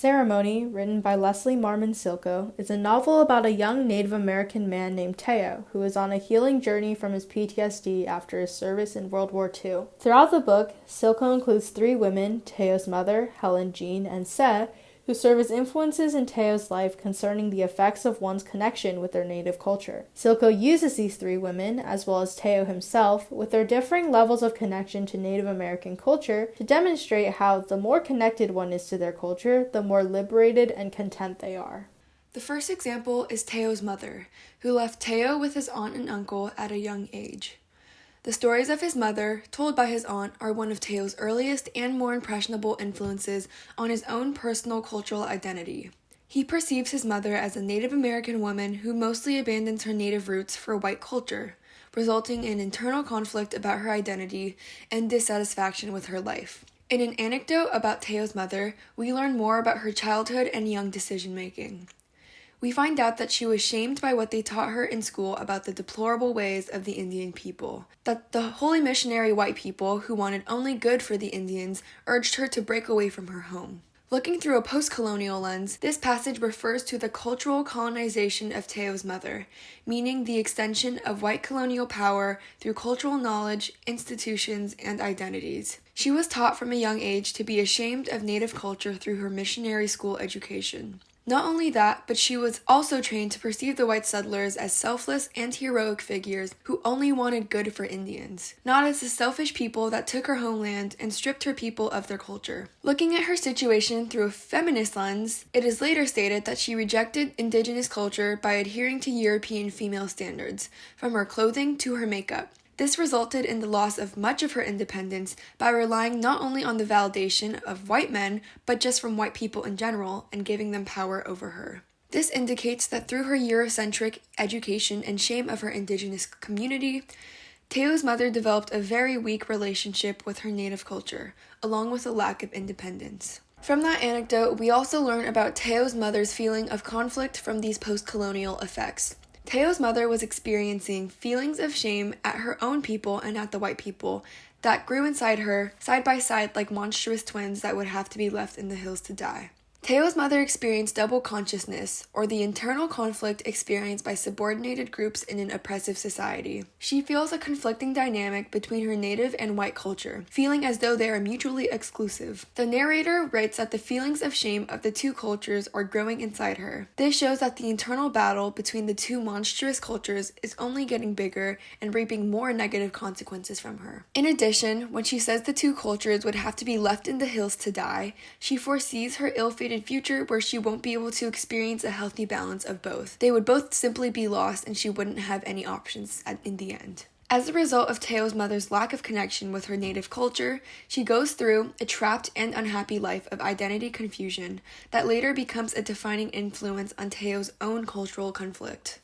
Ceremony, written by Leslie Marmon Silko, is a novel about a young Native American man named Teo, who is on a healing journey from his PTSD after his service in World War II. Throughout the book, Silko includes three women, Teo's mother, Helen Jean, and Se, who serve as influences in Teo's life concerning the effects of one's connection with their native culture. Silko uses these three women, as well as Teo himself, with their differing levels of connection to Native American culture, to demonstrate how the more connected one is to their culture, the more liberated and content they are. The first example is Teo's mother, who left Teo with his aunt and uncle at a young age. The stories of his mother, told by his aunt, are one of Teo's earliest and more impressionable influences on his own personal cultural identity. He perceives his mother as a Native American woman who mostly abandons her native roots for white culture, resulting in internal conflict about her identity and dissatisfaction with her life. In an anecdote about Teo's mother, we learn more about her childhood and young decision-making. We find out that she was shamed by what they taught her in school about the deplorable ways of the Indian people, that the holy missionary white people who wanted only good for the Indians urged her to break away from her home. Looking through a post-colonial lens, this passage refers to the cultural colonization of Teo's mother, meaning the extension of white colonial power through cultural knowledge, institutions, and identities. She was taught from a young age to be ashamed of native culture through her missionary school education. Not only that, but she was also trained to perceive the white settlers as selfless and heroic figures who only wanted good for Indians, not as the selfish people that took her homeland and stripped her people of their culture. Looking at her situation through a feminist lens, it is later stated that she rejected indigenous culture by adhering to European female standards, from her clothing to her makeup. This resulted in the loss of much of her independence by relying not only on the validation of white men, but just from white people in general, and giving them power over her. This indicates that through her Eurocentric education and shame of her indigenous community, Teo's mother developed a very weak relationship with her native culture, along with a lack of independence. From that anecdote, we also learn about Teo's mother's feeling of conflict from these post-colonial effects. Teo's mother was experiencing feelings of shame at her own people and at the white people that grew inside her, side by side like monstrous twins that would have to be left in the hills to die. Teo's mother experienced double consciousness, or the internal conflict experienced by subordinated groups in an oppressive society. She feels a conflicting dynamic between her native and white culture, feeling as though they are mutually exclusive. The narrator writes that the feelings of shame of the two cultures are growing inside her. This shows that the internal battle between the two monstrous cultures is only getting bigger and reaping more negative consequences from her. In addition, when she says the two cultures would have to be left in the hills to die, she foresees her ill-fated future where she won't be able to experience a healthy balance of both. They would both simply be lost and she wouldn't have any options in the end. As a result of Teo's mother's lack of connection with her native culture, she goes through a trapped and unhappy life of identity confusion that later becomes a defining influence on Teo's own cultural conflict.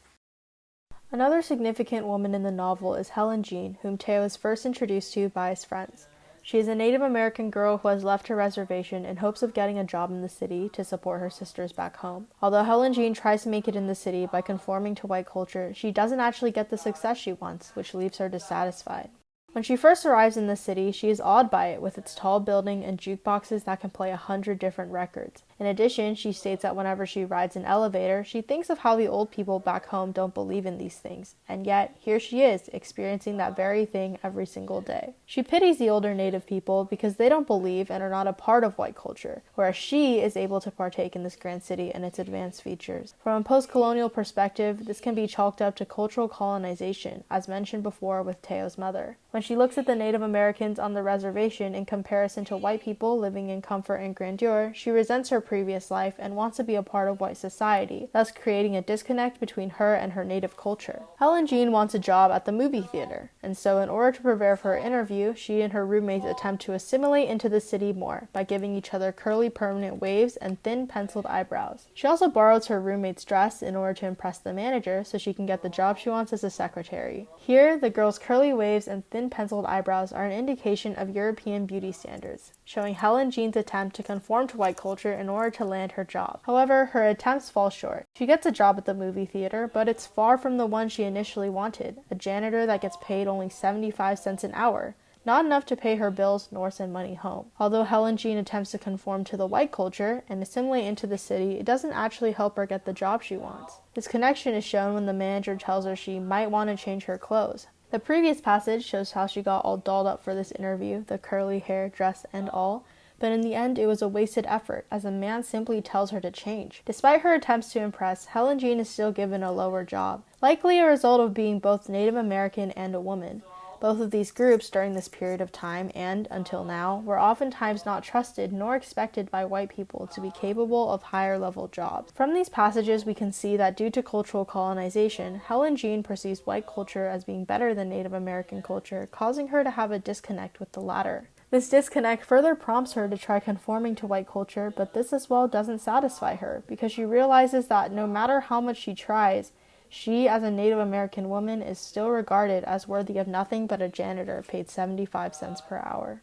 Another significant woman in the novel is Helen Jean, whom Teo is first introduced to by his friends. She is a Native American girl who has left her reservation in hopes of getting a job in the city to support her sisters back home. Although Helen Jean tries to make it in the city by conforming to white culture, she doesn't actually get the success she wants, which leaves her dissatisfied. When she first arrives in the city, she is awed by it with its tall building and jukeboxes that can play 100 different records. In addition, she states that whenever she rides an elevator, she thinks of how the old people back home don't believe in these things, and yet here she is, experiencing that very thing every single day. She pities the older Native people because they don't believe and are not a part of white culture, whereas she is able to partake in this grand city and its advanced features. From a post-colonial perspective, this can be chalked up to cultural colonization, as mentioned before with Teo's mother. When she looks at the Native Americans on the reservation in comparison to white people living in comfort and grandeur, she resents her previous life and wants to be a part of white society, thus creating a disconnect between her and her native culture. Helen Jean wants a job at the movie theater, and so in order to prepare for her interview, she and her roommates attempt to assimilate into the city more by giving each other curly permanent waves and thin penciled eyebrows. She also borrows her roommate's dress in order to impress the manager so she can get the job she wants as a secretary. Here, the girl's curly waves and thin penciled eyebrows are an indication of European beauty standards, showing Helen Jean's attempt to conform to white culture in order to land her job. However, her attempts fall short. She gets a job at the movie theater, but it's far from the one she initially wanted, a janitor that gets paid only 75 cents an hour. not enough to pay her bills nor send money home. Although Helen Jean attempts to conform to the white culture and assimilate into the city, it doesn't actually help her get the job she wants. This connection is shown when the manager tells her she might want to change her clothes. The previous passage shows how she got all dolled up for this interview, the curly hair, dress, and all, but in the end it was a wasted effort, as a man simply tells her to change. Despite her attempts to impress, Helen Jean is still given a lower job, likely a result of being both Native American and a woman. Both of these groups during this period of time and, until now, were oftentimes not trusted nor expected by white people to be capable of higher level jobs. From these passages we can see that due to cultural colonization, Helen Jean perceives white culture as being better than Native American culture, causing her to have a disconnect with the latter. This disconnect further prompts her to try conforming to white culture, but this as well doesn't satisfy her, because she realizes that no matter how much she tries, she, as a Native American woman, is still regarded as worthy of nothing but a janitor paid 75 cents per hour.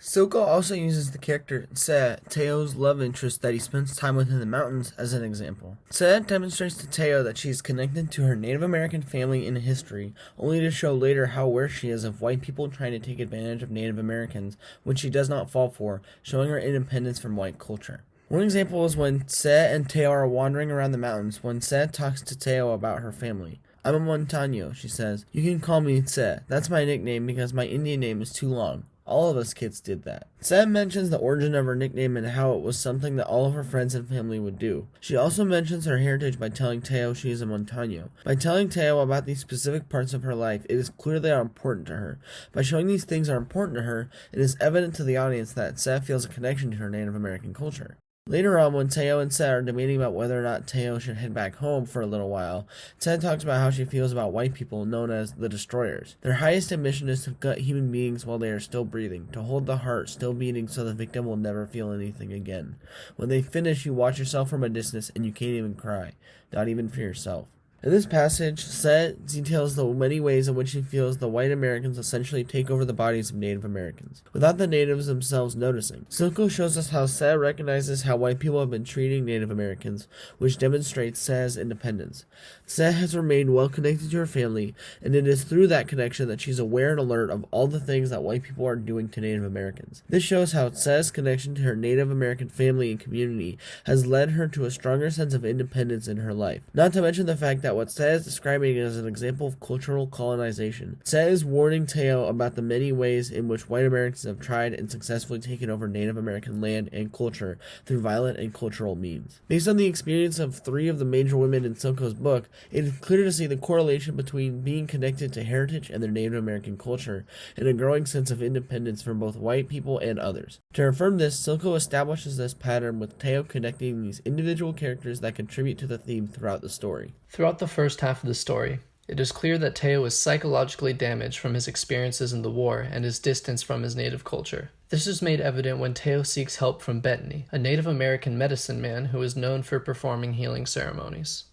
Silko also uses the character Tse, Teo's love interest that he spends time with in the mountains, as an example. Tse demonstrates to Teo that she is connected to her Native American family and history, only to show later how aware she is of white people trying to take advantage of Native Americans, which she does not fall for, showing her independence from white culture. One example is when Tse and Teo are wandering around the mountains when Tse talks to Teo about her family. "I'm a Montano," she says. "You can call me Tse. That's my nickname because my Indian name is too long. All of us kids did that." Tse mentions the origin of her nickname and how it was something that all of her friends and family would do. She also mentions her heritage by telling Teo she is a Montano. By telling Teo about these specific parts of her life, it is clear they are important to her. By showing these things are important to her, it is evident to the audience that Tse feels a connection to her Native American culture. Later on, when Teo and Tse are debating about whether or not Teo should head back home for a little while, Tse talks about how she feels about white people known as the Destroyers. Their highest ambition is to gut human beings while they are still breathing, to hold the heart still beating so the victim will never feel anything again. When they finish, you watch yourself from a distance and you can't even cry, not even for yourself. In this passage, Tse details the many ways in which he feels the white Americans essentially take over the bodies of Native Americans, without the natives themselves noticing. Silko shows us how Tse recognizes how white people have been treating Native Americans, which demonstrates Tse's independence. Tse has remained well connected to her family, and it is through that connection that she's aware and alert of all the things that white people are doing to Native Americans. This shows how Tse's connection to her Native American family and community has led her to a stronger sense of independence in her life. Not to mention the fact that what Tse is describing as an example of cultural colonization. Tse is warning Teo about the many ways in which white Americans have tried and successfully taken over Native American land and culture through violent and cultural means. Based on the experience of 3 of the major women in Silko's book, it is clear to see the correlation between being connected to heritage and their Native American culture, and a growing sense of independence from both white people and others. To affirm this, Silko establishes this pattern with Teo connecting these individual characters that contribute to the theme throughout the story. Throughout the first half of the story, it is clear that Teo is psychologically damaged from his experiences in the war and his distance from his native culture. This is made evident when Teo seeks help from Bettany, a Native American medicine man who is known for performing healing ceremonies.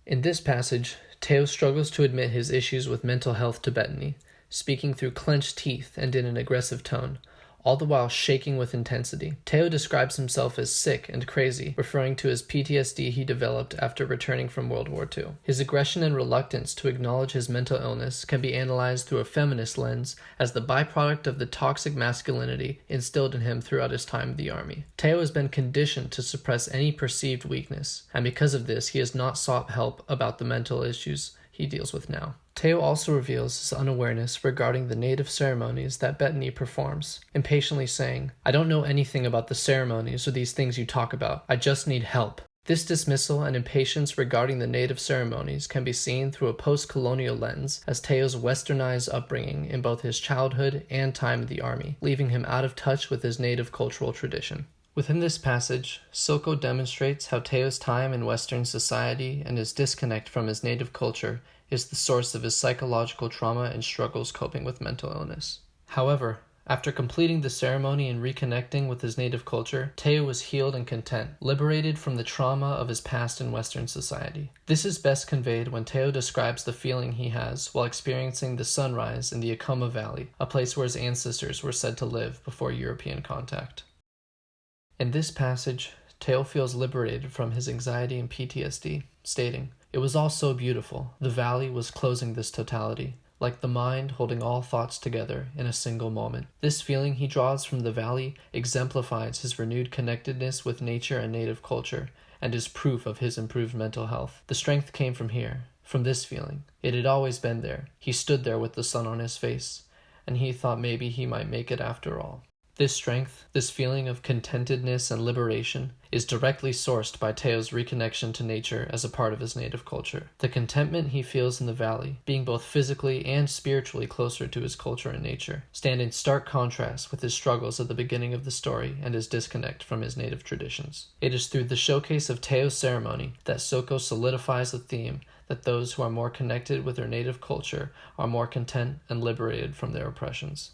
In this passage, Teo struggles to admit his issues with mental health to Bettany, speaking through clenched teeth and in an aggressive tone, all the while shaking with intensity. Teo describes himself as sick and crazy, referring to his PTSD he developed after returning from World War II. His aggression and reluctance to acknowledge his mental illness can be analyzed through a feminist lens as the byproduct of the toxic masculinity instilled in him throughout his time in the army. Teo has been conditioned to suppress any perceived weakness, and because of this, he has not sought help about the mental issues he deals with now. Teo also reveals his unawareness regarding the native ceremonies that Bettany performs, impatiently saying, "I don't know anything about the ceremonies or these things you talk about. I just need help." This dismissal and impatience regarding the native ceremonies can be seen through a post-colonial lens as Teo's westernized upbringing in both his childhood and time in the army, leaving him out of touch with his native cultural tradition. Within this passage, Silko demonstrates how Teo's time in Western society and his disconnect from his native culture is the source of his psychological trauma and struggles coping with mental illness. However, after completing the ceremony and reconnecting with his native culture, Teo was healed and content, liberated from the trauma of his past in Western society. This is best conveyed when Teo describes the feeling he has while experiencing the sunrise in the Acoma Valley, a place where his ancestors were said to live before European contact. In this passage, Teo feels liberated from his anxiety and PTSD, stating, "It was all so beautiful. The valley was closing this totality. like the mind holding all thoughts together in a single moment. This feeling he draws from the valley exemplifies his renewed connectedness with nature and native culture, and is proof of his improved mental health. The strength came from here, from this feeling. It had always been there. He stood there with the sun on his face, and he thought maybe he might make it after all. This strength, this feeling of contentedness and liberation, is directly sourced by Teo's reconnection to nature as a part of his native culture. The contentment he feels in the valley, being both physically and spiritually closer to his culture and nature, stand in stark contrast with his struggles at the beginning of the story and his disconnect from his native traditions. It is through the showcase of Teo's ceremony that Soko solidifies the theme that those who are more connected with their native culture are more content and liberated from their oppressions.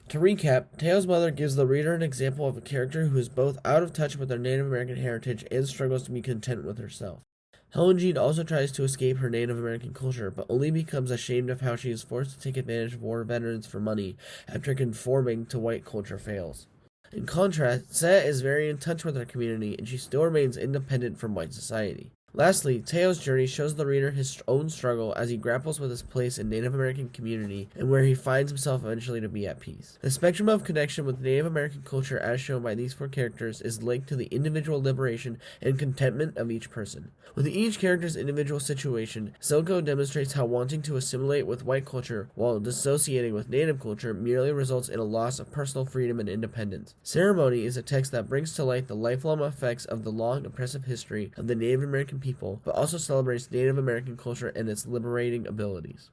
To recap, Teo's mother gives the reader an example of a character who is both out of touch with their Native American heritage and struggles to be content with herself. Helen Jean also tries to escape her Native American culture, but only becomes ashamed of how she is forced to take advantage of war veterans for money after conforming to white culture fails. In contrast, Set is very in touch with her community, and she still remains independent from white society. Lastly, Teo's journey shows the reader his own struggle as he grapples with his place in Native American community and where he finds himself eventually to be at peace. The spectrum of connection with Native American culture as shown by these four characters is linked to the individual liberation and contentment of each person. With each character's individual situation, Silko demonstrates how wanting to assimilate with white culture while dissociating with Native culture merely results in a loss of personal freedom and independence. Ceremony is a text that brings to light the lifelong effects of the long oppressive history of the Native American people, but also celebrates Native American culture and its liberating abilities.